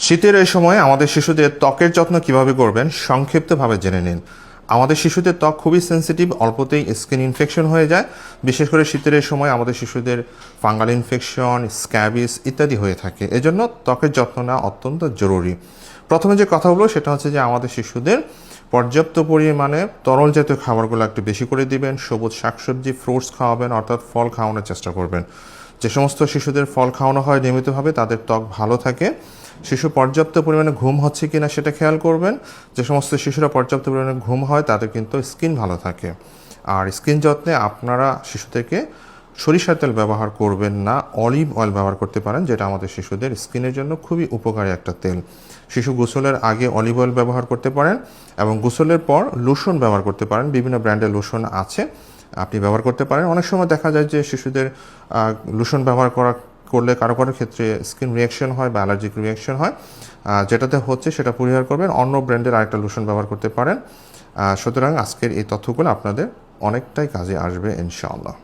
শীতের এই সময় আমাদের শিশুদের ত্বকের যত্ন কিভাবে করবেন সংক্ষিপ্তভাবে জেনে নিন। আমাদের শিশুদের ত্বক খুবই সেনসিটিভ, অল্পতেই স্কিন ইনফেকশন হয়ে যায়। বিশেষ করে শীতের এই সময় আমাদের শিশুদের ফাঙ্গাল ইনফেকশন, স্ক্যাবিস ইত্যাদি হয়ে থাকে। এজন্য ত্বকের যত্ন নেওয়া অত্যন্ত জরুরি। প্রথমে যে কথা বলবো সেটা হচ্ছে যে আমাদের শিশুদের পর্যাপ্ত পরিমাণে তরল জাতীয় খাবারগুলো একটু বেশি করে দিবেন। সবুজ শাকসবজি, ফ্রুটস খাওয়াবেন, অর্থাৎ ফল খাওয়ানোর চেষ্টা করবেন। যে সমস্ত শিশুদের ফল খাওয়ানো হয় নিয়মিতভাবে তাদের ত্বক ভালো থাকে। শিশু পর্যাপ্ত পরিমাণে ঘুম হচ্ছে কিনা সেটা খেয়াল করবেন। যে সমস্ত শিশুরা পর্যাপ্ত পরিমাণে ঘুম হয় তাদের কিন্তু স্কিন ভালো থাকে। আর স্কিন যত্নে আপনারা শিশুদেরকে সরিষার তেল ব্যবহার করবেন না, অলিভ অয়েল ব্যবহার করতে পারেন, যেটা আমাদের শিশুদের স্কিনের জন্য খুবই উপকারী একটা তেল। শিশু গোসলের আগে অলিভ অয়েল ব্যবহার করতে পারেন এবং গোসলের পর লোশন ব্যবহার করতে পারেন। বিভিন্ন ব্র্যান্ডের লোশন আছে, আপনি ব্যবহার করতে পারেন। অনেক সময় দেখা যায় যে শিশুদের লোশন ব্যবহার করলে কারো কারো ক্ষেত্রে স্কিন রিয়াকশন হয় বা অ্যালার্জিক রিয়াকশন হয়। যেটাতে হচ্ছে সেটা পরিহার করবেন, অন্য ব্র্যান্ডের আরেকটা লোশন ব্যবহার করতে পারেন। সুতরাং আজকের এই তথ্যগুলো আপনাদের অনেকটাই কাজে আসবে ইনশাআল্লাহ।